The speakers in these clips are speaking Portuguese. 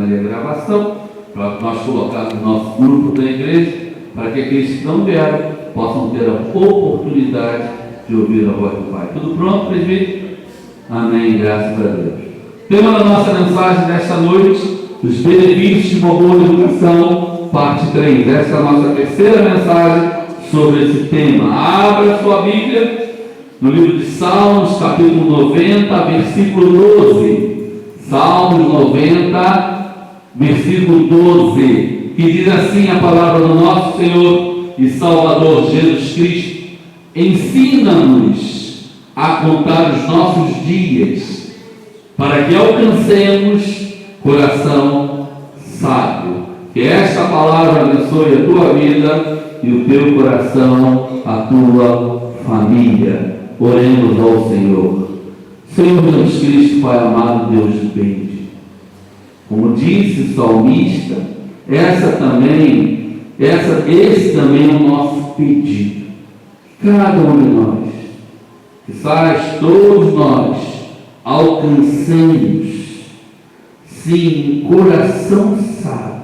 ali a gravação, para nós colocarmos no nosso grupo da igreja, para que aqueles que não vieram possam ter a oportunidade de ouvir a voz do Pai. Tudo pronto, presbítero? Amém, graças a Deus. Tema da nossa mensagem desta noite: os benefícios de uma boa educação, parte 3. Essa é a nossa terceira mensagem sobre esse tema. Abra sua Bíblia no livro de Salmos, capítulo 90, versículo 12. Salmos 90, versículo 12, que diz assim a palavra do nosso Senhor e Salvador Jesus Cristo: ensina-nos a contar os nossos dias, para que alcancemos coração sábio. Que esta palavra abençoe a tua vida e o teu coração, a tua família. Oremos ao Senhor. Senhor Jesus Cristo, Pai amado, Deus bendito, como disse o salmista, esse também é o nosso pedido. Cada um de nós, quizás todos nós, alcancemos sim um coração sábio,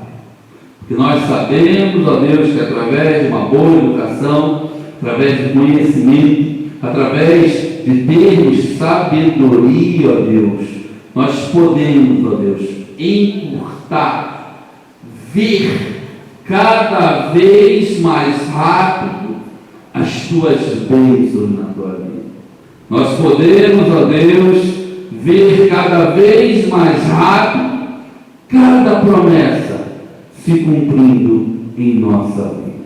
porque nós sabemos, ó Deus, que através de uma boa educação, através de conhecimento, através de termos sabedoria, ó Deus, nós podemos, ó Deus, encurtar, ver cada vez mais rápido as tuas bênçãos na tua vida. Nós podemos, ó Deus, ver cada vez mais rápido cada promessa se cumprindo em nossa vida.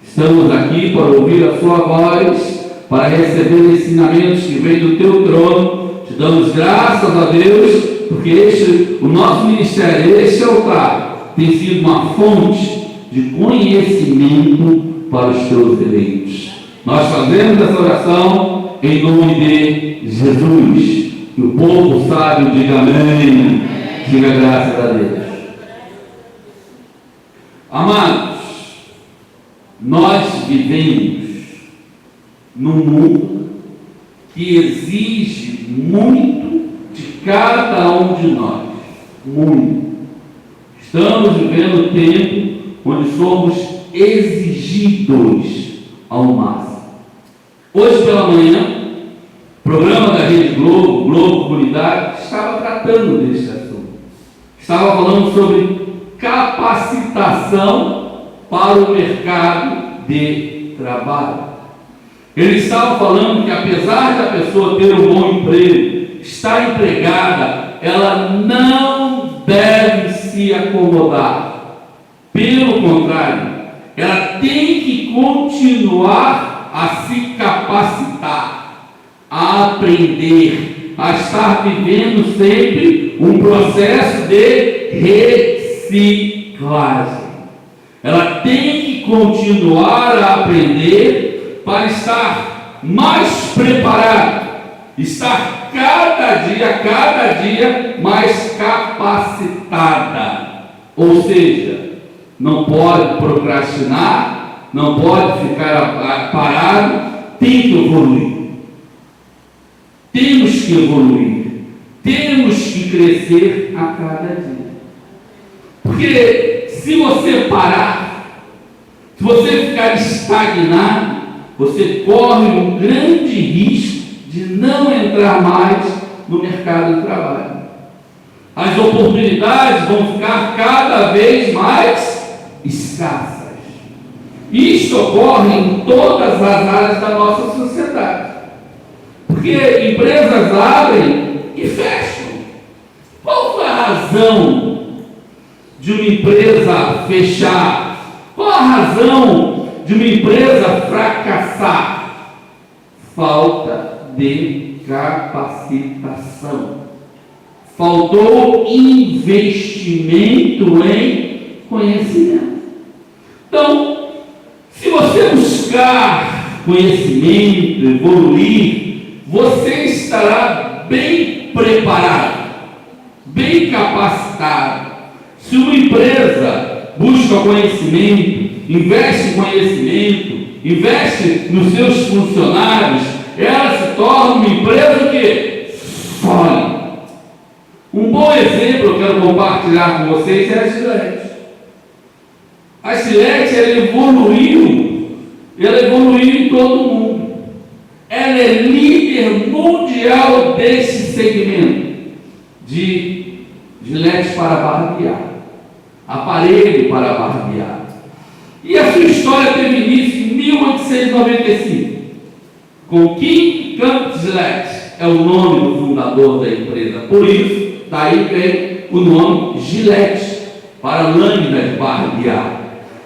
Estamos aqui para ouvir a sua voz, para receber ensinamentos que vêm do teu trono. Te damos graças a Deus, porque o nosso ministério, este altar, tem sido uma fonte de conhecimento para os teus eleitos. Nós fazemos essa oração em nome de Jesus. Que o povo sábio diga amém. Diga graças a Deus. Amados, nós vivemos num mundo que exige muito de cada um de nós. Muito. Estamos vivendo um tempo onde somos exigidos ao máximo. Hoje pela manhã, o programa da Rede Globo Comunidade, estava tratando deste assunto. Estava falando sobre capacitação para o mercado de trabalho. Ele estava falando que apesar da pessoa ter um bom emprego, estar empregada, ela não deve se acomodar. Pelo contrário, ela tem que continuar a se capacitar, a aprender, a estar vivendo sempre um processo de reciclagem. Ela tem que continuar a aprender para estar mais preparada, estar cada dia mais capacitada. Ou seja, não pode procrastinar, não pode ficar parado, tem que evoluir. Temos que evoluir, temos que crescer a cada dia. Porque se você parar, se você ficar estagnado, você corre um grande risco de não entrar mais no mercado de trabalho. As oportunidades vão ficar cada vez mais escassas. Isso ocorre em todas as áreas da nossa sociedade. Porque empresas abrem e fecham. Qual foi a razão de uma empresa fechar? Qual a razão de uma empresa fracassar? Falta de capacitação. Faltou investimento em conhecimento. Então, se você buscar conhecimento, evoluir, você estará bem preparado, bem capacitado. Se uma empresa busca conhecimento, investe em conhecimento, investe nos seus funcionários, ela se torna uma empresa que sólida. Um bom exemplo eu quero compartilhar com vocês é a Gillette. A Gillette, ela evoluiu em todo o mundo. Ela é líder mundial desse segmento de Gillette para barbear, aparelho para barbear. E a sua história teve início em 1895, com King Camp Gillette, é o nome do fundador da empresa. Por isso, daí vem o nome Gillette, para lâmina de barbear.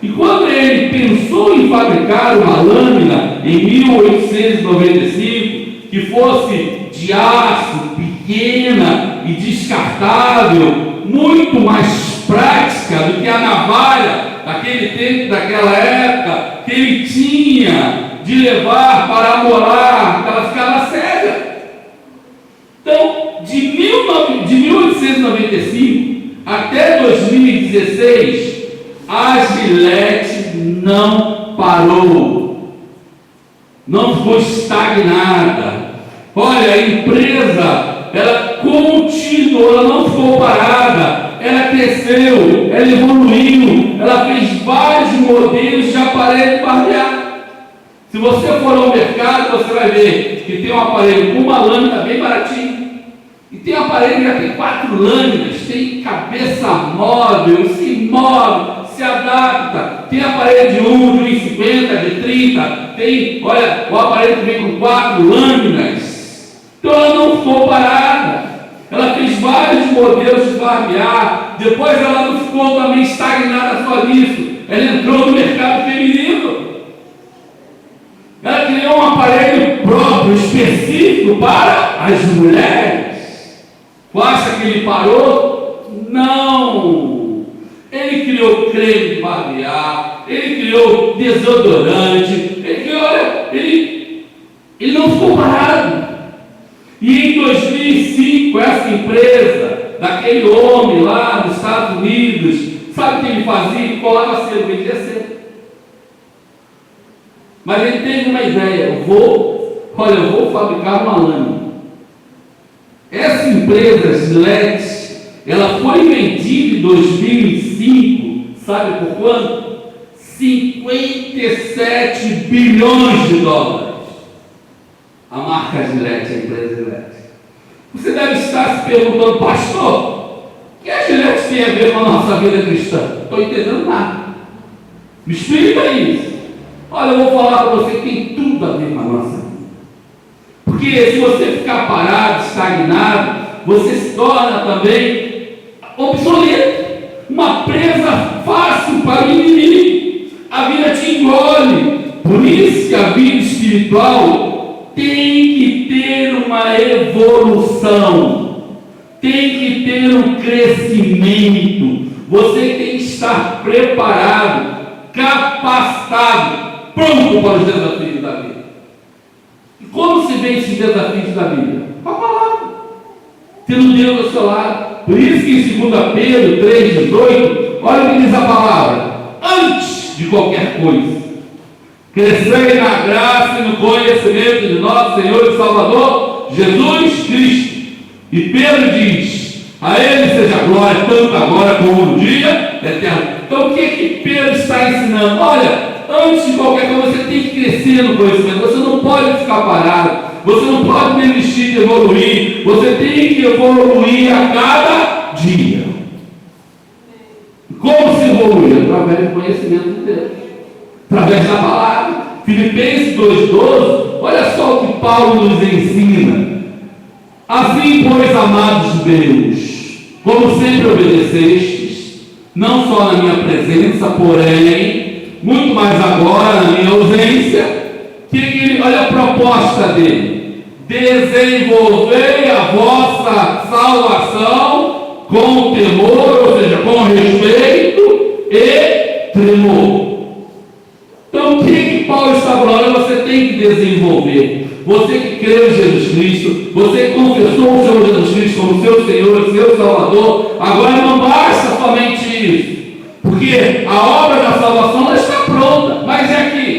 E quando ele pensou em fabricar uma lâmina em 1895, que fosse de aço, pequena e descartável, muito mais prática do que a navalha daquele tempo, daquela época, que ele tinha de levar para amolar, ela ficava cega. Então, de 1895 até 2016, a Gillette não parou, não ficou estagnada. Olha, a empresa, ela continuou, ela não ficou parada, ela cresceu, ela evoluiu, ela fez vários modelos de aparelho de barbear. Se você for ao mercado, você vai ver que tem um aparelho com uma lâmina bem baratinho, e tem um aparelho que já tem 4 lâminas, tem cabeça móvel, se move, se adapta, tem aparelho de 1, de 1,50, de 30, tem, olha, o aparelho que vem com 4 lâminas. Então ela não ficou parada, ela fez vários modelos de barbear, depois ela não ficou também estagnada só nisso, ela entrou no mercado feminino, ela criou um aparelho próprio, específico para as mulheres. Você acha que ele parou? Não! Ele criou creme de barbear, ele criou desodorante, ele não ficou parado. E em 2005, essa empresa, daquele homem lá nos Estados Unidos, sabe o que ele fazia? Ele colava selo, vendia selo. Mas ele teve uma ideia, eu vou fabricar uma lâmina. Essa empresa Gillette, ela foi vendida em 2005, sabe por quanto? 57 bilhões de dólares. A marca Gillette, a empresa Gillette. Você deve estar se perguntando, pastor, o que a Gillette tem a ver com a nossa vida cristã? Não estou entendendo nada. Me explica isso. Olha, eu vou falar para você que tem tudo a ver com a nossa vida. Porque se você ficar parado, estagnado, você se torna também obsoleto, uma presa fácil para o inimigo. A vida te engole. Por isso que a vida espiritual tem que ter uma evolução, tem que ter um crescimento. Você tem que estar preparado, capacitado, pronto para os desafios da vida. E como se vence os desafios da vida? Com a palavra, tendo Deus ao seu lado. Por isso que em 2 Pedro 3,18, olha o que diz a palavra: antes de qualquer coisa, crescei na graça e no conhecimento de nosso Senhor e Salvador Jesus Cristo. E Pedro diz: a Ele seja a glória, tanto agora como no dia eterno. Então o que Pedro está ensinando? Olha, antes de qualquer coisa, você tem que crescer no conhecimento. Você não pode ficar parado. Você não pode desistir de evoluir. Você tem que evoluir a cada dia. Como se evoluir? Através do conhecimento de Deus, através da palavra. Filipenses 2,12. Olha só o que Paulo nos ensina. Assim, pois, amados meus, como sempre obedecestes, não só na minha presença, porém, muito mais agora na minha ausência, olha a proposta dele: desenvolvei a vossa salvação com temor, ou seja, com respeito e tremor. Então o que Paulo está falando? Você tem que desenvolver. Você que creu em Jesus Cristo, você que confessou o Senhor Jesus Cristo como seu Senhor e seu Salvador, agora não basta somente isso, porque a obra da salvação ela está pronta, mas é aqui.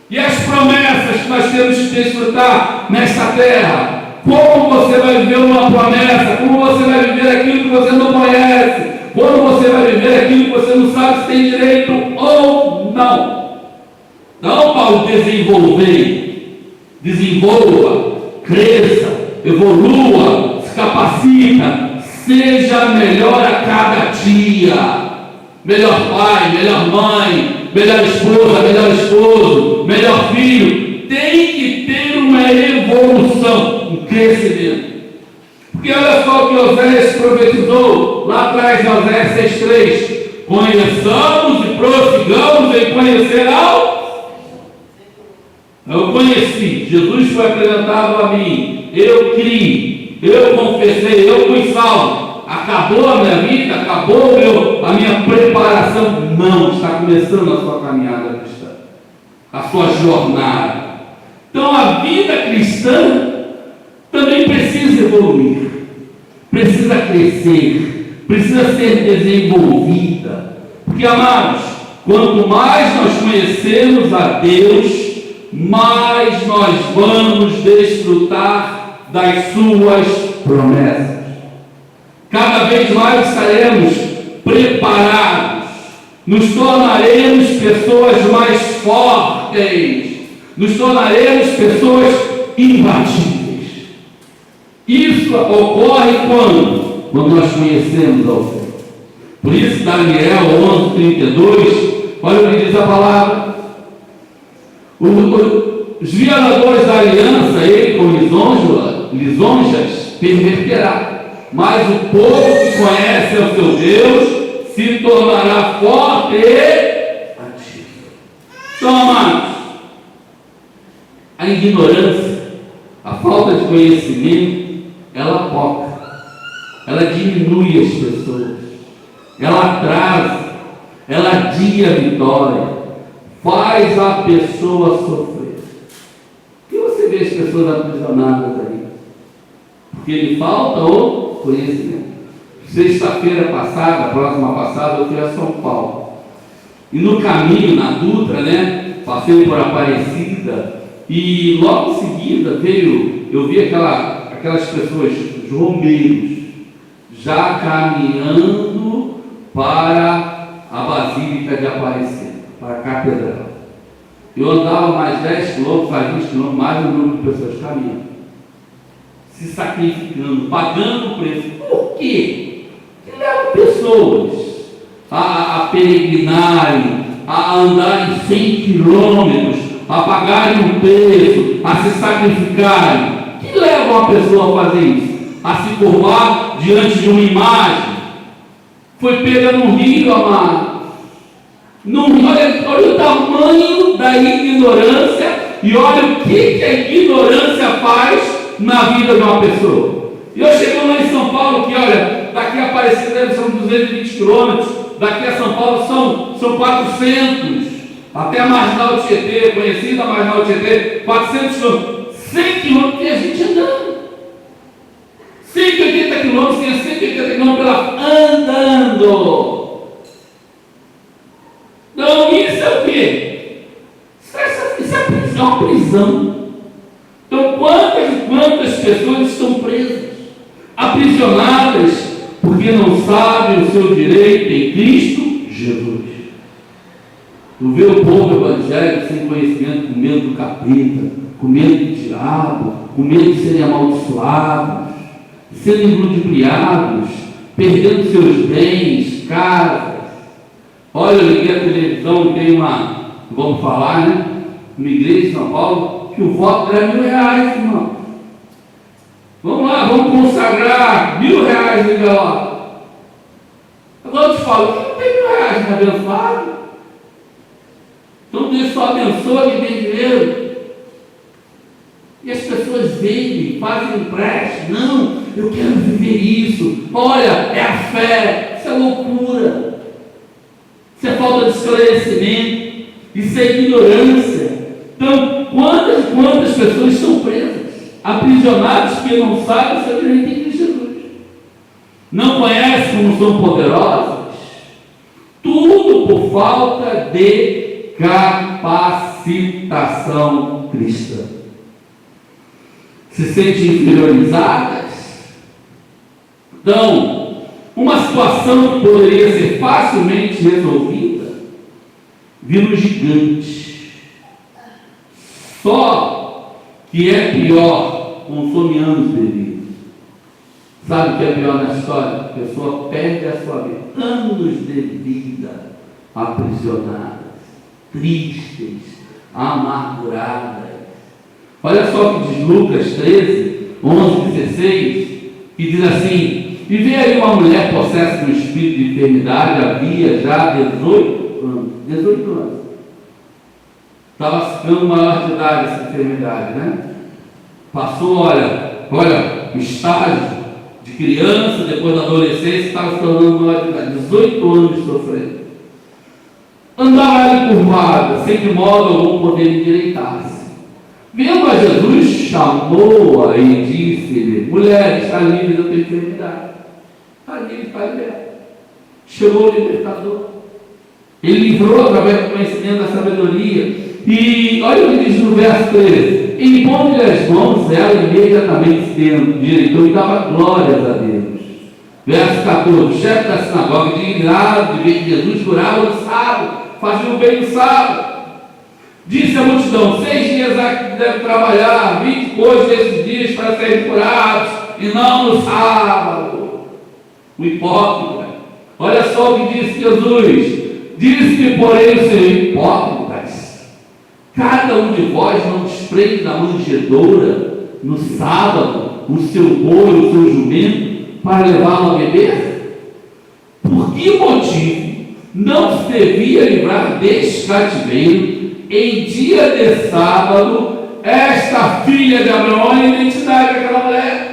E as promessas que nós temos que desfrutar nesta terra, Como você vai viver uma promessa? Como você vai viver aquilo que você não conhece? Como você vai viver aquilo que você não sabe se tem direito ou não? Não, Paulo, desenvolva, cresça, evolua, se capacita, seja melhor a cada dia. Melhor pai, melhor mãe, melhor esposa, melhor esposo, melhor filho. Tem que ter uma evolução, um crescimento. Porque olha só o que Oséias profetizou lá atrás em Oséias 6,3. Conheçamos e prossigamos em conhecer ao... Eu conheci, Jesus foi apresentado a mim, eu criei, eu confessei, eu fui salvo. Acabou a minha vida, acabou a minha preparação. Não, está começando a sua caminhada cristã, a sua jornada. Então a vida cristã também precisa evoluir, precisa crescer, precisa ser desenvolvida. Porque, amados, quanto mais nós conhecemos a Deus, mais nós vamos desfrutar das suas promessas. Cada vez mais estaremos preparados, nos tornaremos pessoas mais fortes, nos tornaremos pessoas imbatíveis. Isso ocorre quando nós conhecemos ao Senhor. Por isso, Daniel 11:32, olha o que diz a palavra. Os violadores da aliança, ele com lisonjas perverterá. Mas o povo que conhece ao seu Deus se tornará forte e ativo. Então, amados, a ignorância, a falta de conhecimento, ela apoca, ela diminui as pessoas, ela atrasa, ela adia a vitória, faz a pessoa sofrer. E você vê as pessoas aprisionadas aí? Porque lhe falta o conhecimento. Sexta-feira passada, próxima passada, eu fui a São Paulo. E no caminho, na Dutra, passei por Aparecida. E logo em seguida eu vi aquelas pessoas, os romeiros, já caminhando para a Basílica de Aparecida, para a Catedral. Eu andava mais 10 quilômetros, mais 20 quilômetros, mais um número de pessoas caminhando, se sacrificando, pagando o preço. Por quê? Que levam pessoas a peregrinarem, a andarem 100 quilômetros, a pagarem um preço, a se sacrificarem. Que levam a pessoa a fazer isso? A se curvar diante de uma imagem. Foi pega no rio, amado. Olha o tamanho da ignorância e olha o que a ignorância faz na vida de uma pessoa. E eu chego lá em São Paulo, que olha, daqui a Aparecida são 220 quilômetros, daqui a São Paulo são 400, até a Marginal Tietê, conhecida a Marginal Tietê, 400 quilômetros, 100 quilômetros, e a gente andando. 180 quilômetros, tem 180 quilômetros andando. Então, isso é o quê? Isso é uma prisão. Então, quantas pessoas estão presas, aprisionadas, porque não sabem o seu direito em Cristo Jesus. Tu vê o povo evangélico sem conhecimento, com medo do capeta, com medo do diabo, com medo de serem amaldiçoados, sendo ludibriados, perdendo seus bens, casas. Olha, eu liguei a televisão, tem vamos falar, uma igreja em São Paulo, que o voto era R$1.000, irmão. Vamos lá, vamos consagrar R$1.000, liga lá. Agora eu te falo, quem não tem R$1.000 abençoado? Então Deus só abençoa quem tem dinheiro. E as pessoas veem, fazem empréstimo. Não, eu quero viver isso. Olha, é a fé. Isso é loucura. Isso é falta de esclarecimento. Isso é ignorância. Então, quantas pessoas estão presas, aprisionadas, que não sabem o seu direito em Cristo Jesus? Não conhecem como são poderosas? Tudo por falta de capacitação cristã. se sentem inferiorizadas. Então, uma situação que poderia ser facilmente resolvida vira um gigante. Só que é pior, consome anos de vida. Sabe o que é pior na história? A pessoa perde a sua vida, anos de vida aprisionadas, tristes, amarguradas. Olha só o que diz Lucas 13, 11, 16, que diz assim: e veio aí uma mulher possessa de um espírito de enfermidade, havia já 18 anos. Estava ficando maior de idade essa enfermidade, né? Passou, olha, o estágio de criança, depois da adolescência, estava se tornando maior de idade, 18 anos de sofrendo. Andava ela curvada, sem de modo algum poder endireitar-se. Vendo a Jesus, chamou-a e disse-lhe: mulher, está livre da tua enfermidade. Está livre, está liberta. Chegou o libertador. Ele livrou através do conhecimento da sabedoria. E olha o que diz no verso 13: impondo-lhe as mãos, ela imediatamente se endireitou e dava glórias a Deus. Verso 14: o chefe da sinagoga, indignado de ver que Jesus curava no sábado, fazia o bem no sábado, disse à multidão: 6 dias há que deve trabalhar, 20 hoje desses dias para serem curados, e não no sábado. O hipócrita. Olha só o que disse Jesus: disse-lhe, porém, o Senhor: hipócritas, cada um de vós não desprende da manjedoura no sábado o seu boi, o seu jumento, para levá-lo a beber? Por que motivo não se devia livrar deste cativeiro em dia de sábado esta filha de Abraão? Olha a identidade daquela mulher.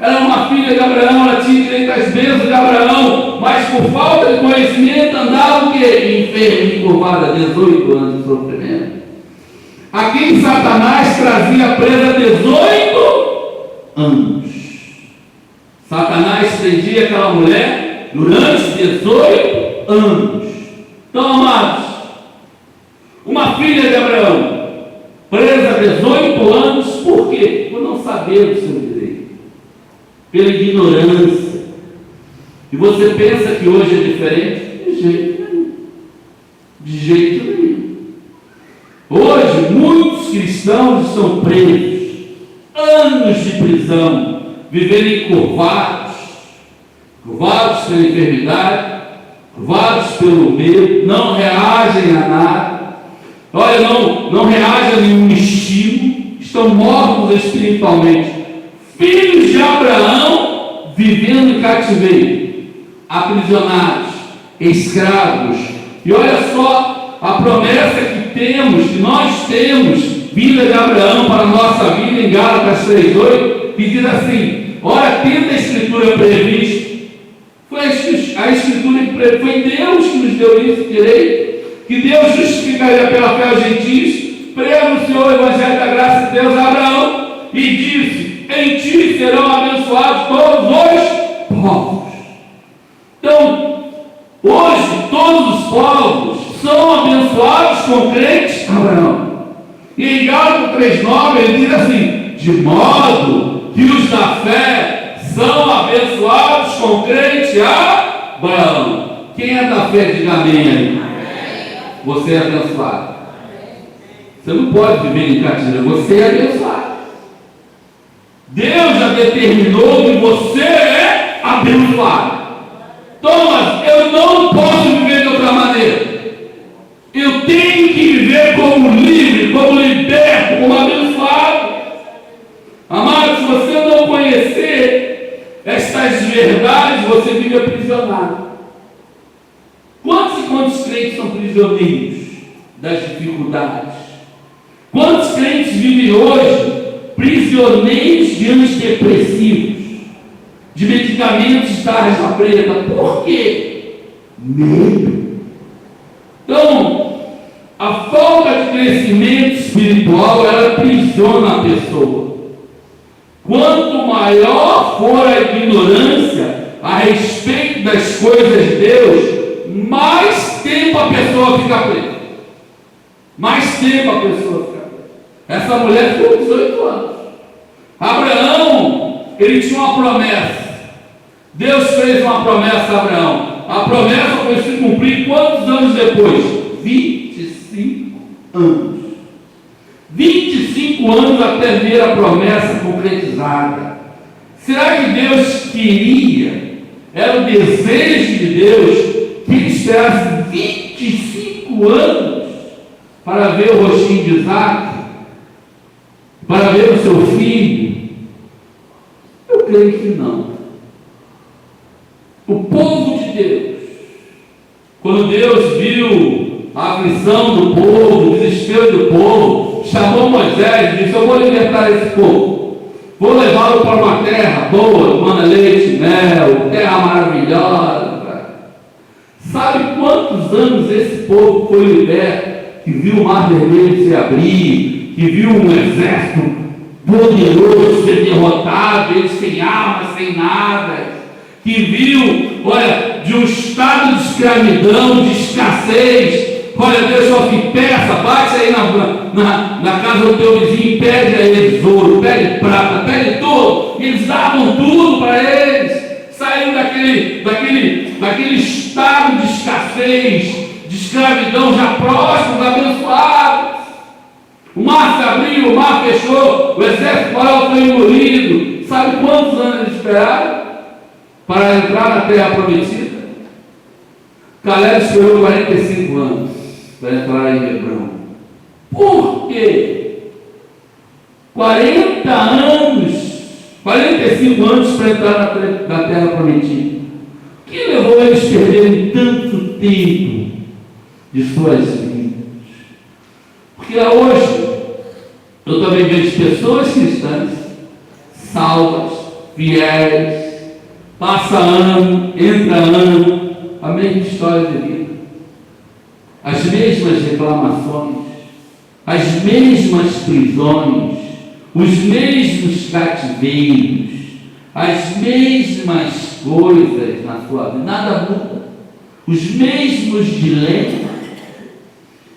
Ela era uma filha de Abraão, ela tinha direito às bênçãos de Abraão, mas por falta de conhecimento andava o quê? Enferma e curvada, 18 anos de sofrimento. A quem Satanás trazia presa 18 anos. Satanás prendia aquela mulher durante 18 anos. Então, amados, uma filha de Abraão, presa 18 anos, por quê? Por não saber o seu direito, pela ignorância. E você pensa que hoje é diferente? De jeito nenhum. De jeito nenhum. Hoje, muitos cristãos estão presos, anos de prisão, vivendo encurvados, curvados pela enfermidade, curvados pelo medo, não reagem a nada. Olha, não reagem a nenhum estímulo, estão mortos espiritualmente. Filhos de Abraão vivendo em cativeiro, aprisionados, escravos. E olha só a promessa que nós temos, vinda de Abraão para a nossa vida, em Gálatas 3:8, que diz assim: ora, tendo a Escritura prevista, foi Deus que nos deu isso direito, que Deus justificaria pela fé aos gentios, preanunciou o Evangelho da graça de Deus a Abraão, e disse: em ti serão abençoados todos os povos. Então, hoje, todos os povos são abençoados com crentes em Abraão. E em Gálatas 3:9 ele diz assim: de modo que os da fé são abençoados com crente a Abraão. Quem é da fé, diga amém aí. Você é abençoado. Você não pode viver em cativeiro, você é abençoado. Deus já determinou que você é abençoado. Thomas, eu não posso viver de outra maneira. Eu tenho que viver como livre, como liberto, como abençoado. Amado, se você não conhecer estas verdades, você vive aprisionado. Quantos e quantos crentes são prisioneiros das dificuldades? Quantos crentes vivem hoje prisioneiros de antidepressivos, de medicamentos de tarja preta? Por quê? Medo. Então, a falta de crescimento espiritual, ela aprisiona a pessoa. Quanto maior for a ignorância a respeito das coisas de Deus, mais tempo a pessoa fica presa. Mais tempo a pessoa fica presa. Essa mulher ficou 18 anos. Abraão, ele tinha uma promessa. Deus fez uma promessa a Abraão. A promessa foi se cumprir quantos anos depois? 25 anos. 25 anos até ver a promessa concretizada. Será que Deus queria, era o desejo de Deus, que ele esperasse 25 anos para ver o rostinho de Isaac, para ver o seu filho? Eu creio que não. O povo de Deus, quando Deus viu a aflição do povo, o desespero do povo, chamou Moisés e disse: eu vou libertar esse povo, vou levá-lo para uma terra boa, manda leite e mel, terra maravilhosa. Sabe quantos anos esse povo foi liberto, que viu o mar vermelho se abrir, que viu um exército poderoso ser derrotado, eles sem armas, sem nada, que viu, olha, de um estado de escravidão, de escassez. Olha, Deus só que peça, bate aí na casa do teu vizinho, pede a eles ouro, pede prata, pede tudo. Eles davam tudo para eles. Saíram daquele estado de escassez, de escravidão, já próximos, abençoados. O mar se abriu, o mar fechou, o exército faraó foi engolido. Sabe quantos anos eles esperaram para entrar na terra prometida? Caleb esperou 45 anos para entrar em Hebrão. Por quê? 40 anos, 45 anos para entrar na terra prometida. O que levou eles a perderem tanto tempo de suas vidas? Porque hoje eu também vejo pessoas cristãs, salvas, fiéis, passa ano, entra ano, a mesma história de vida, as mesmas reclamações, as mesmas prisões, os mesmos cativeiros, as mesmas coisas na sua vida, nada muda, os mesmos dilemas,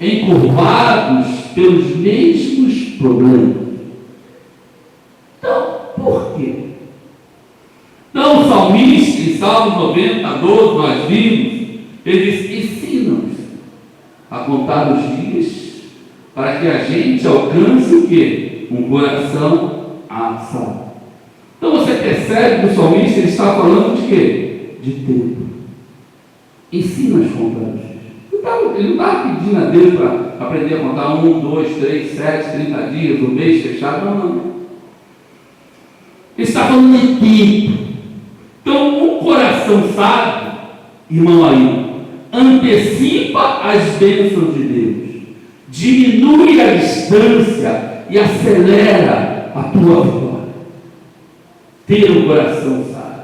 encurvados pelos mesmos problemas. Então, por quê? Então, o salmista, em Salmo 90, 12, nós vimos, ele diz: ensina-nos a contar os dias, para que a gente alcance o quê? Um coração assado. Então, você percebe que o salmista ele está falando de quê? De tempo. Ensina-nos a contar os dias. Ele não estava pedindo a Deus para aprender a contar 1, 2, 3, 7, 30 dias, um mês fechado, não. Ele está falando de tempo. Então, um coração sábio, irmão aí, antecipa as bênçãos de Deus, diminui a distância e acelera a tua vitória. Ter um coração sábio.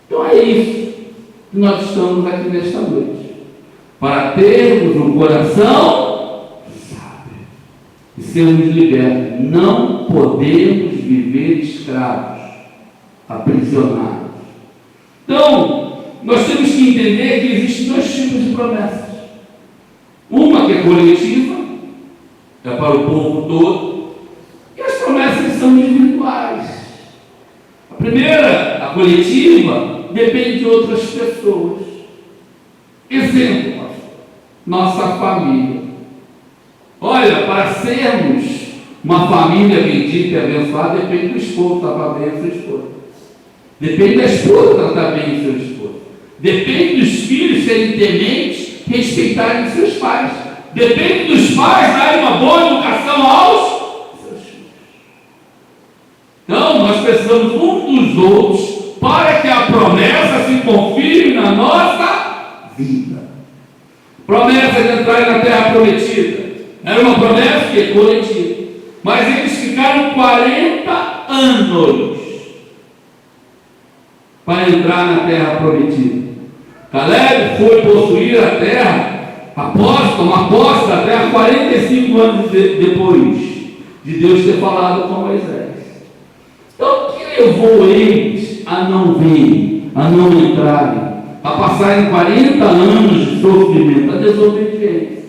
Então é isso que nós estamos aqui nesta noite, para termos um coração sábio e sermos libertos. Não podemos viver escravos, aprisionados. Então, nós temos que entender que existem dois tipos de promessas. Uma que é coletiva, é para o povo todo, e as promessas são individuais. A primeira, a coletiva, depende de outras pessoas. Exemplo, nossa família. Olha, para sermos uma família bendita e abençoada, depende do esposo tratar bem a sua esposa. Depende da esposa tratar bem o seu esposo. Depende dos filhos serem tementes, respeitarem seus pais. Depende dos pais darem uma boa educação aos seus filhos. Então, nós precisamos um dos outros para que a promessa se confirme na nossa vida. Promessa de entrar na terra prometida. Era uma promessa que é coletiva. Mas eles ficaram 40 anos para entrar na terra prometida. Caleb foi possuir a terra, tomar posse da terra 45 anos depois de Deus ter falado com Moisés. Então, o que levou eles a não virem, a não entrarem, a passarem 40 anos de sofrimento? A desobediência.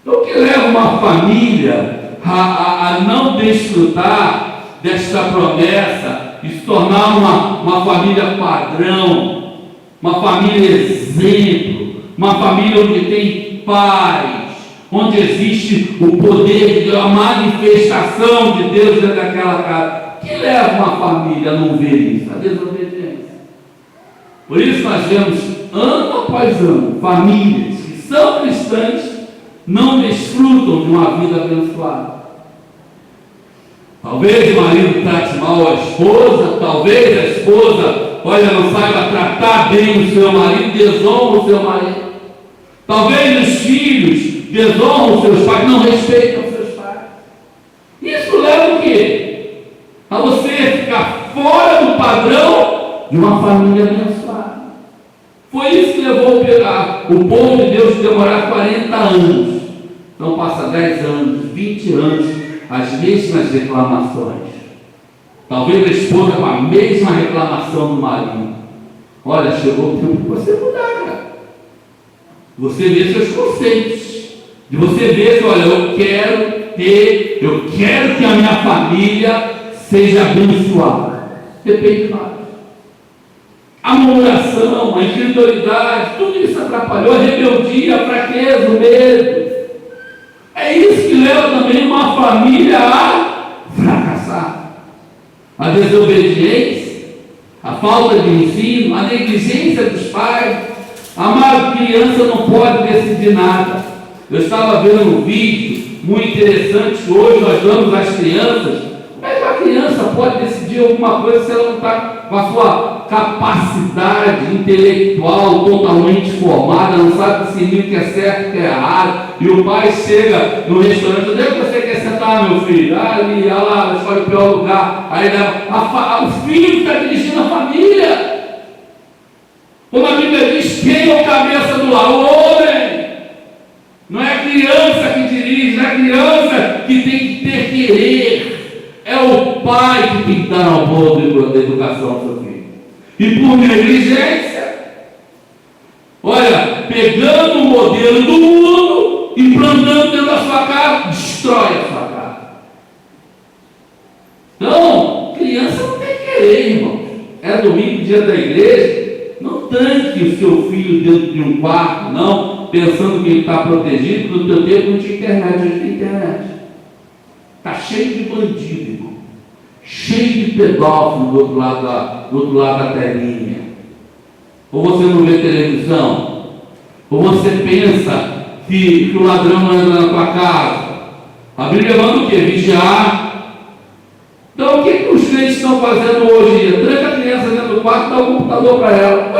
Então, o que leva uma família a não desfrutar desta promessa e se tornar uma família padrão, uma família exemplo, uma família onde tem paz, onde existe o poder de a manifestação de Deus dentro daquela casa. Que leva uma família a não ver isso? A desobediência. Por isso nós vemos, ano após ano, famílias que são cristãs não desfrutam de uma vida abençoada. Talvez o marido trate mal a esposa, talvez a esposa, não saiba tratar bem o seu marido, desonra o seu marido. Talvez os filhos desonram os seus pais, não respeitam os seus pais. Isso leva o quê? A você ficar fora do padrão de uma família abençoada. Foi isso que levou o povo de Deus a demorar 40 anos. Então passa 10 anos, 20 anos, as mesmas reclamações. Talvez a esposa com a mesma reclamação do marido. Olha, chegou o tempo de você mudar, cara. Você vê seus conceitos. De você ver que, olha, eu quero que a minha família seja abençoada. Depende de nós. A murmuração, a incredulidade, tudo isso atrapalhou, a rebeldia, a fraqueza, o medo. É isso que leva também uma família a fracassar. A desobediência, a falta de ensino, a negligência dos pais. Amado, criança não pode decidir nada. Eu estava vendo um vídeo muito interessante que hoje nós damos às crianças. Como é que a criança pode decidir alguma coisa se ela não está com a sua capacidade intelectual totalmente formada, não sabe discernir o que é certo e o que é errado? E o pai chega no restaurante: onde é que você quer sentar, meu filho? Ali, olha lá, escolhe o pior lugar. Aí o filho está dirigindo a família. Como a Bíblia diz, quem é o cabeça do lar? O homem. Não é a criança que dirige, não é a criança que tem que ter querer. É o pai que tem que dar uma boa educação ao seu filho. E por negligência, pegando o modelo do mundo, implantando dentro da sua casa, destrói a sua casa. Então, criança não tem querer, irmãos. É domingo, dia da igreja. Não tranque o seu filho dentro de um quarto, não, pensando que ele está protegido. No teu tempo não tinha internet, hoje tem internet. Está cheio de bandido, irmão. Cheio de pedófilo do outro lado da telinha. Ou você não vê televisão? Ou você pensa que o ladrão não entra na tua casa? A Bíblia manda o quê? Vigiar. Então o que os crentes estão fazendo hoje? Tranca a criança dentro do quarto e dá o computador para ela.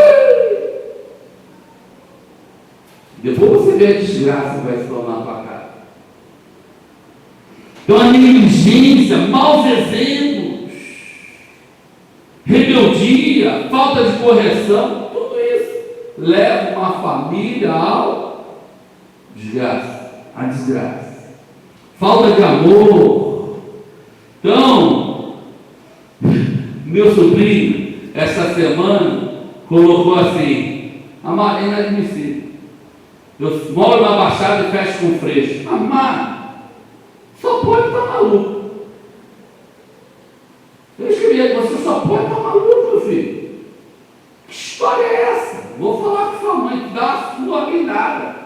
Depois você vê a desgraça que vai se tornar na tua casa. Então a negligência, maus exemplos, rebeldia, falta de correção, tudo isso leva uma família ao à desgraça. Falta de amor. Então, meu sobrinho, essa semana, colocou assim: amado, é inadmissível. Eu moro na Baixada e fecho com freixo. Amado, só pode estar maluco. Eu escrevi: você só pode estar maluco, meu filho. Que história é essa? Vou falar com sua mãe, que dá a sua guinada.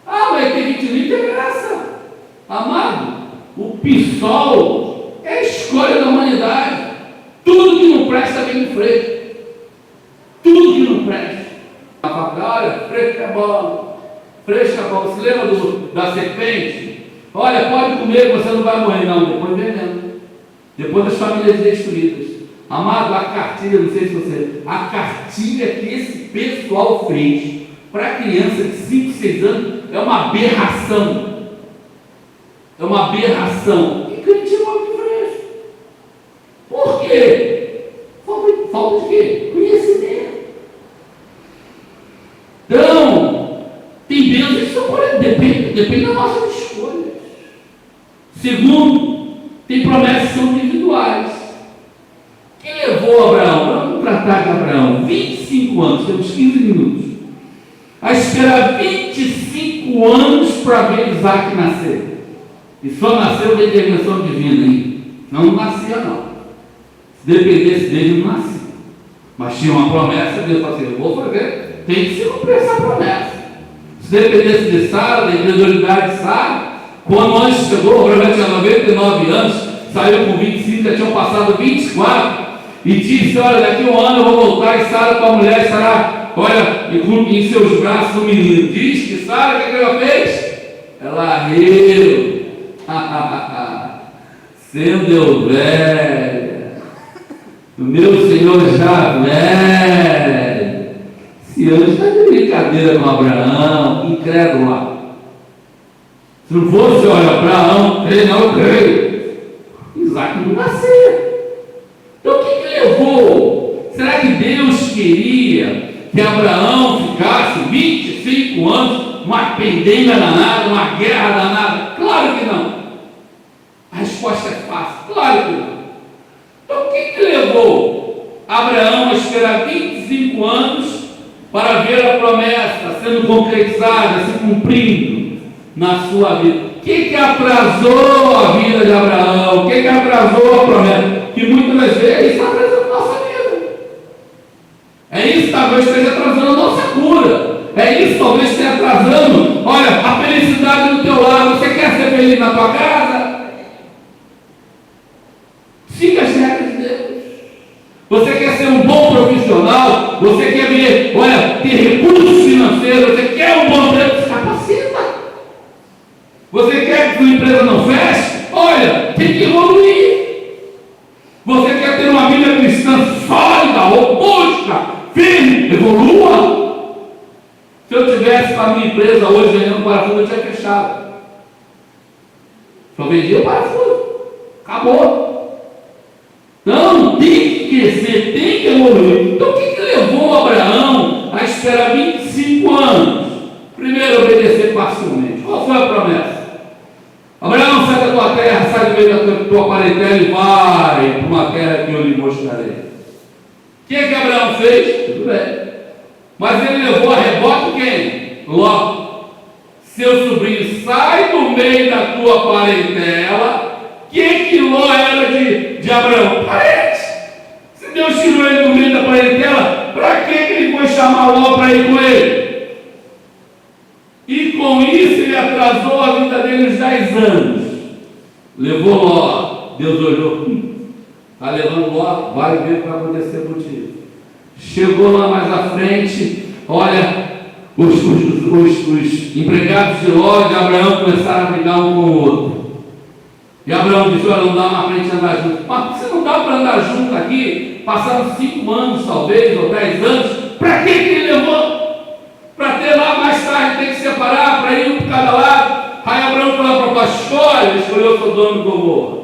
Mas tem que te interessa. Amado, o PSOL é a escolha da humanidade. Tudo que não presta vem no freixo. Tudo que não presta. Olha, freixo é bom. Freixo é bom. Você lembra da serpente? Olha, pode comer, você não vai morrer. Não, depois veneno. Depois as famílias destruídas. Amado, a cartilha, não sei se você... A cartilha que esse pessoal fez para criança de 5, 6 anos é uma aberração. É uma aberração. E crente morre de freixo. Por quê? Falta de quê? Conhecimento. Então, tem bênçãos que só pode, depende das nossas escolhas. Segundo, tem promessas que são individuais. Quem levou Abraão? Vamos tratar de Abraão. 25 anos, temos 15 minutos. A esperar 25 anos para ver Isaac nascer. E só nasceu da intervenção divina, hein? Não nascia, não. Se dependesse dele, não nascia. Mas tinha uma promessa, Deus falou assim: eu vou fazer, tem que se cumprir essa promessa. Se dependesse de Sara, da incredulidade de Sara, quando o anjo chegou, o Abraão tinha 99 anos, saiu com 25, já tinham passado 24, e disse: olha, daqui a um ano eu vou voltar, e Sara, tua mulher, estará, olha, em seus braços um menino. Diz que Sara, o que ela fez? Ela riu. Sendo eu velha, o meu Senhor já velho. Se antes está de brincadeira com Abraão, incrédulo lá. Se não fosse, olha, Abraão, ele não creio. Isaac não nascia. Então o que levou? Será que Deus queria que Abraão ficasse 25 anos, uma pendenga danada, uma guerra danada? Claro que não. A resposta é fácil, claro que não. Então o que levou Abraão a esperar 25 anos para ver a promessa sendo concretizada, se cumprindo na sua vida? O que atrasou a vida de Abraão? O que atrasou a promessa? Que muitas das vezes está atrasando a nossa vida. É isso que talvez esteja atrasando a nossa cura. É isso que talvez esteja atrasando, olha, a felicidade do teu lado. Você quer ser feliz na tua casa? Siga as regras de Deus. Você quer ser um bom profissional? Você quer ver, olha, ter recursos financeiros? Você quer um bom emprego? Se capacita. Você quer que sua empresa não feche? Olha, tem que evoluir. Você quer ter uma vida cristã sólida, robusta, firme? Evolua. Se eu tivesse com a minha empresa hoje vendendo parafuso, eu tinha fechado. Só vendia o parafuso. Acabou. Não, tem que crescer, tem que evoluir. Então o que levou Abraão a esperar 25 anos? Primeiro, obedecer parcialmente. Qual foi a promessa? Abraão, sai da tua terra, sai do meio da tua parentela e vai para uma terra que eu lhe mostrarei. O que Abraão fez? Tudo bem. Mas ele levou a reboque quem? Ló. Seu sobrinho, sai do meio da tua parentela. Que Ló era de Abraão? Parente. Se Deus tirou ele do meio da parentela, para que ele foi chamar Ló para ir com ele? E com isso ele atrasou a vida dele uns 10 anos. Levou Ló. Deus olhou. Está levando Ló, vai ver o que vai acontecer contigo. Chegou lá mais à frente, olha, os empregados de Ló e de Abraão começaram a brigar um com o outro. E Abraão disse: olha, não dá mais para a gente andar junto. Mas você não dá para andar junto aqui? Passaram 5 anos, talvez, ou 10 anos. Para que ele levou? Para ter lá mais tarde, tem que separar, para ir um para cada lado. Aí Abraão foi lá para a Pastora, ele escolheu Sodoma e Gomorra.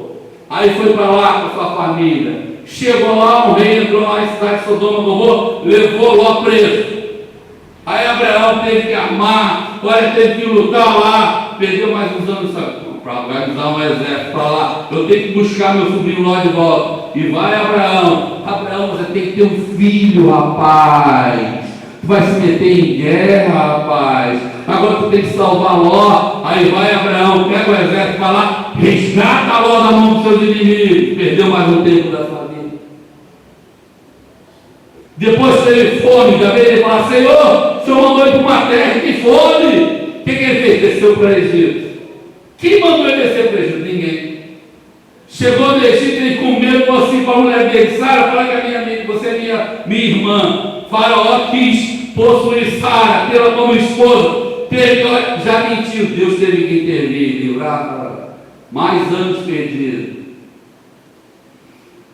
Aí foi para lá com a sua família. Chegou lá, um rei entrou lá em cidade de Sodoma e Gomorra, levou Ló preso. Aí Abraão teve que armar, olha, teve que lutar lá, perdeu mais uns anos, sabe? Vai usar um exército para lá, eu tenho que buscar meu sobrinho Ló de volta. E vai Abraão, você tem que ter um filho, rapaz. Tu vai se meter em guerra, rapaz. Agora tu tem que salvar Ló. Aí vai Abraão, pega o exército, vai lá, resgata Ló da mão dos seus inimigos. Perdeu mais um tempo da sua vida. Depois teve fome, também ele fala: Senhor, o Senhor mandou ir para uma terra que fome. O que ele fez? Desceu para o Egito. Quem mandou ele descer para o Egito? Ninguém. Chegou no Egito, ele comeu assim com a mulher dele: Sara, fala que a minha amiga, você é minha irmã. Faraó quis possuir Sara, tê-la como esposa. Já mentiu, Deus teve que intervir, livrar mais anos perdidos.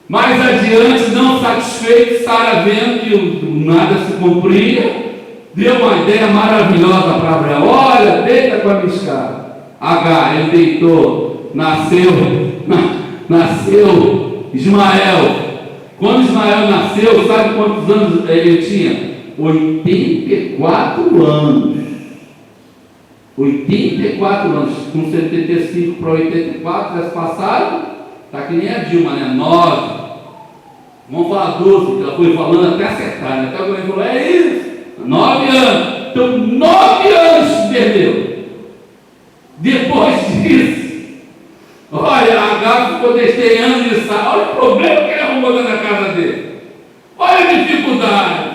Mais adiante, não satisfeito, Sara vendo que nada se cumpria, deu uma ideia maravilhosa para Abraão: olha, deita com a minha escada. Agar, ele deitou, nasceu Ismael. Quando Ismael nasceu, sabe quantos anos ele tinha? 84 anos. 84 anos, com 75 para 84, já se passaram, está que nem a Dilma, né? 9. Vamos falar 12, que ela foi falando até acertar, né? Até alguém falou: é isso, 9 anos. Então, 9 anos se perdeu. Depois disso, protestei anos de sala. Olha o problema que ele arrumou dentro da casa dele. Olha a dificuldade.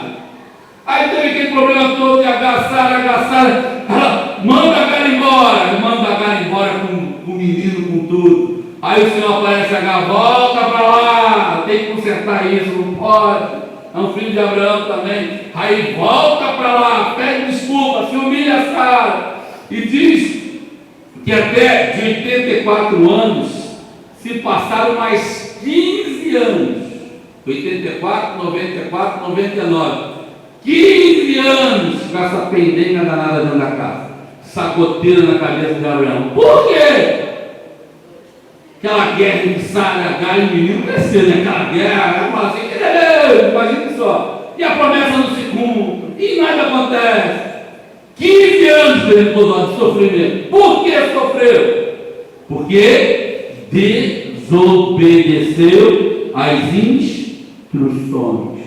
Aí teve aquele problema todo de agaçar. Ela manda a Gara embora. Manda a Gara embora com o menino, com tudo. Aí o senhor aparece, volta para lá. Tem que consertar isso, não pode. É um filho de Abraão também. Aí volta para lá, pede desculpa, se humilha, Sara. E diz que até de 84 anos se passaram mais 15 anos. 84, 94, 99. 15 anos com essa pendenga danada dentro da casa. Sacoteira na cabeça de Abraão. Por quê? Aquela guerra de Sara, Agar e o menino crescendo, né? Aquela guerra, fala assim, imagina só. E a promessa não se cumpre, e nada acontece. 15 anos de sofrimento. Por que sofreu? Porque desobedeceu às instruções.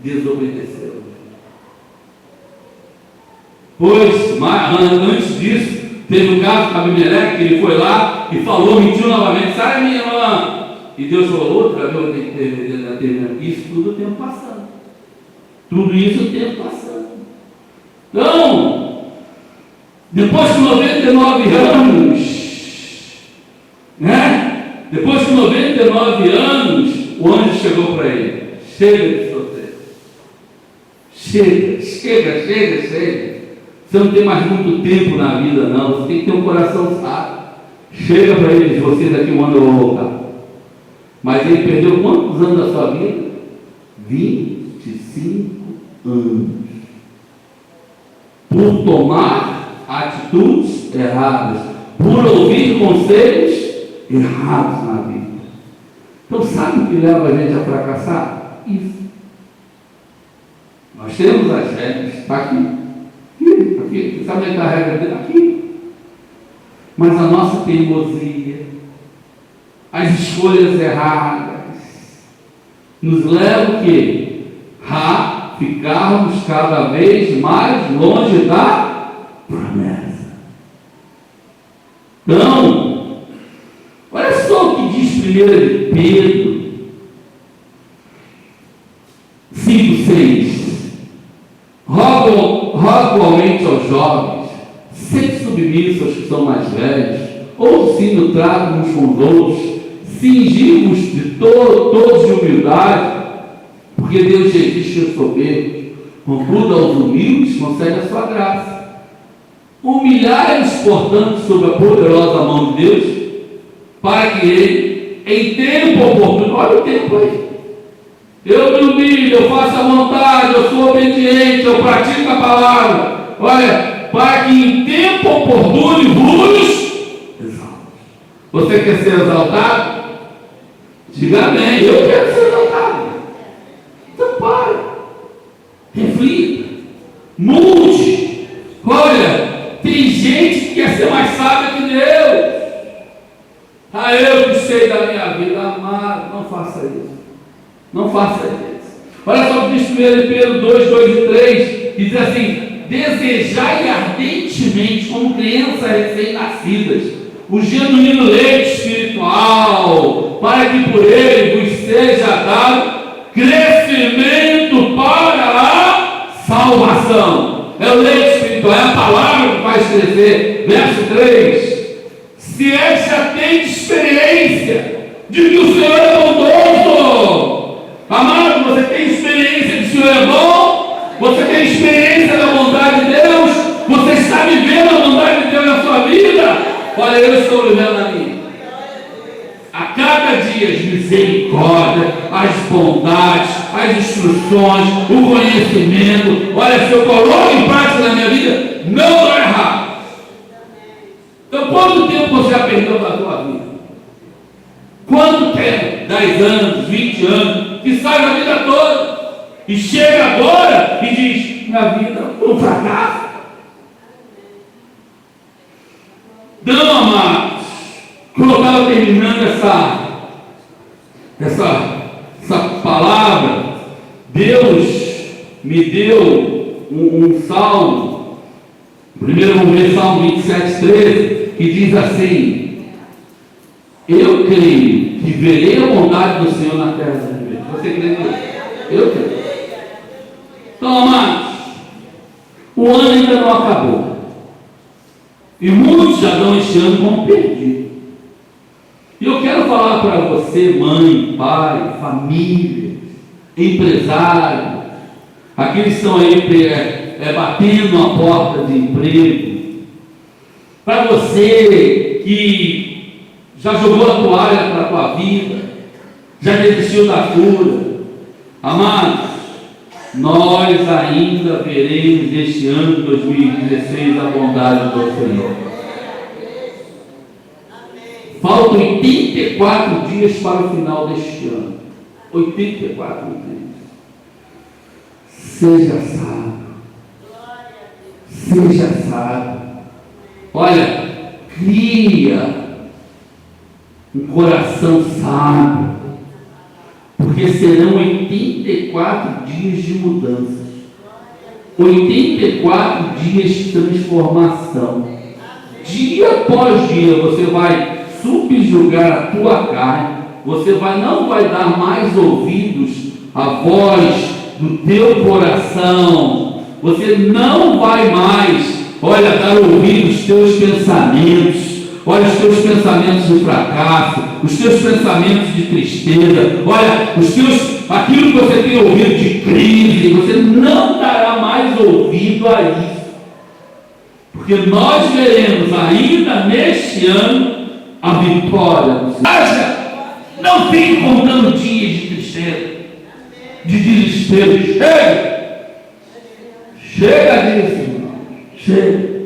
Desobedeceu. Pois, antes disso, teve um caso com Abimeleque, que ele foi lá e falou, mentiu novamente, sai minha irmã. E Deus falou, outra vez eu tenho que terminar. Isso tudo o tempo passando. Tudo isso o tempo passando. Então, depois de 99 anos, né? Depois de 99 anos, o anjo chegou para ele. Chega de sofrer. Chega. Você não tem mais muito tempo na vida, não. Você tem que ter um coração sábio. Chega para ele, diz, você daqui um ano eu vou voltar. Mas ele perdeu quantos anos da sua vida? 25 anos. Por tomar atitudes erradas. Por ouvir conselhos errados na vida. Então sabe o que leva a gente a fracassar? Isso. Nós temos as regras. Está aqui. Aqui, sabe onde está a regra dele? Aqui. Mas a nossa teimosia, as escolhas erradas, nos levam o quê? A ficarmos cada vez mais longe da promessa. Então, olha só o que diz 1 de Pedro 5,6. Rogo igualmente aos jovens, sempre submissos aos que são mais velhos, ou se no trato uns com os outros, cingimos de todos de humildade, porque Deus resiste aos soberbos, contudo aos humildes concede a sua graça. Humilhai-nos, portanto, sob a poderosa mão de Deus, para que Ele, em tempo oportuno, olha o tempo aí, eu me humilho, eu faço a vontade, eu sou obediente, eu pratico a palavra. Olha, para que em tempo oportuno vos exalte. Você quer ser exaltado? Diga amém, eu quero ser exaltado. Então pare, reflita, mude. Olha, tem gente que quer ser mais sábia que Deus. Eu que sei da minha vida, amado, não faça isso. Não faça isso. Olha só o que diz 1 Pedro 2, 2 e 3, que diz assim: desejai ardentemente, como crianças recém-nascidas, o genuíno leite espiritual, para que por ele vos seja dado crescimento para a salvação. É o leite espiritual, é a palavra que faz crescer. Verso 3: se já tem experiência de que o Senhor é bondoso. Amado, você tem experiência de que o Senhor é bom? Você tem experiência da bondade de Deus? Você está vivendo a bondade de Deus na sua vida? Olha, eu estou vivendo a minha. A cada dia as misericórdias, as bondades, as instruções, o conhecimento. Olha, se eu coloco em prática na minha vida, não vou errar. Então, quanto tempo você já perdeu da sua vida? Quanto tempo? 10 anos, 20 anos, que sai da vida toda. E chega agora e diz: minha vida foi um fracasso. Então, amados, quando eu estava terminando essa palavra, Deus me deu um salmo. Primeiro vamos ver Salmo 27, 13, que diz assim: Eu creio que verei a bondade do Senhor na terra dos viventes. Você crê nisso? Eu creio. Então, amados, o ano ainda não acabou. E muitos já dão este ano como perdido. E eu quero falar para você, mãe, pai, família, empresário, aqueles que estão aí batendo a porta de emprego, para você que já jogou a toalha para a tua vida, já desistiu da cura, amados, nós ainda veremos este ano de 2016 a bondade do Senhor. Faltam 84 dias para o final deste ano. 84 dias. Seja sábio. Seja sábio. Olha, cria um coração sábio, porque serão 84 dias de mudanças, 84 dias de transformação. Dia após dia você vai subjugar a tua carne, você não vai dar mais ouvidos à voz do teu coração, você não vai mais, dar ouvidos aos teus pensamentos, os teus pensamentos de fracasso, os teus pensamentos de tristeza, aquilo que você tem ouvido de crise, você não dará mais ouvido a isso, porque nós veremos ainda neste ano a vitória do Senhor. Não fique contando dias de tristeza, de desespero. Chega disso, irmão. Chega.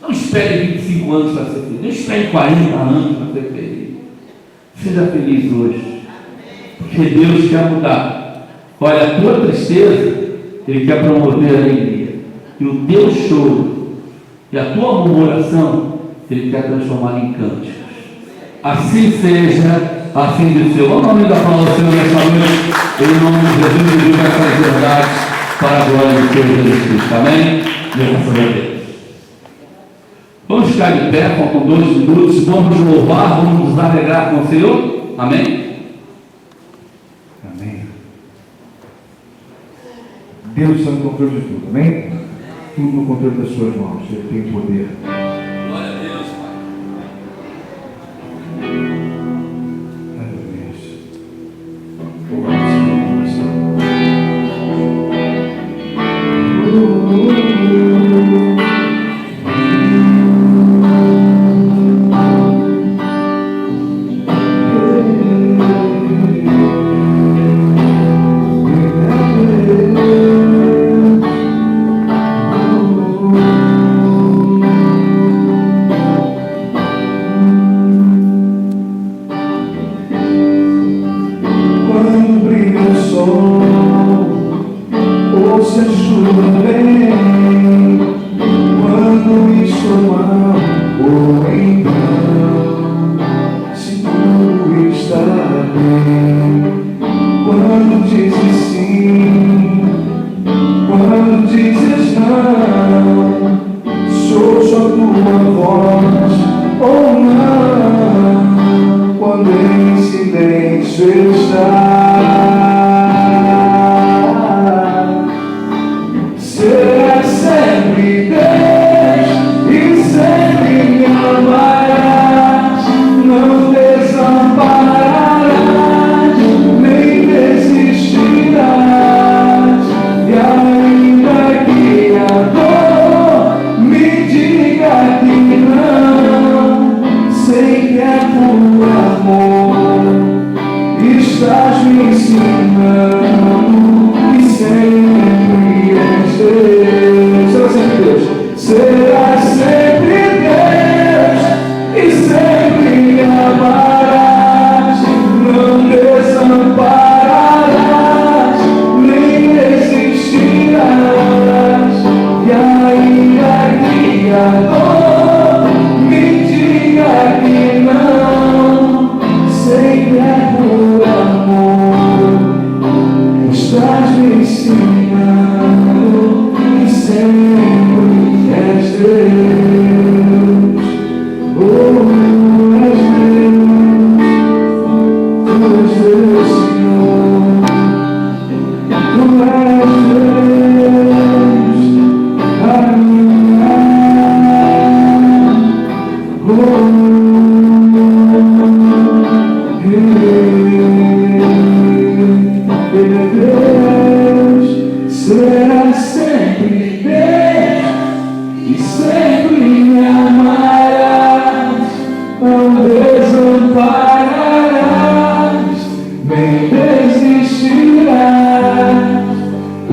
Não espere 25 anos para ser feliz. Não espere 40 anos para ser feliz. Seja feliz hoje, porque Deus quer mudar. Olha, a tua tristeza, Ele quer promover a alegria. E o teu choro e a tua murmuração, Ele quer transformar em cânticos. Assim seja, assim diz o Senhor. Vamos ao nome da palavra do Senhor nessa noite, em nome de Jesus, e essas verdades para a glória do Senhor Jesus Cristo. Amém? Graças a Deus. Vamos ficar de pé, faltam 2 minutos. Vamos louvar, vamos nos alegrar com o Senhor. Amém? Amém. Deus está no controle de tudo. Amém? Tudo no controle das suas mãos. Ele tem poder. Glória a Deus, Pai.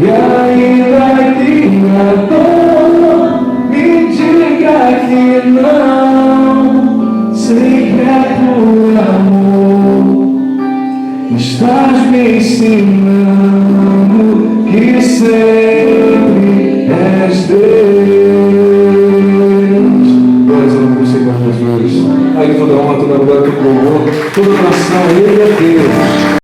E ainda que a dor me diga que não, sei que é por amor. Estás me ensinando que sempre és Deus. Glórias ao nome do Senhor Jesus. Aí toda honra, toda glória, todo louvor, toda nação, Ele é Deus.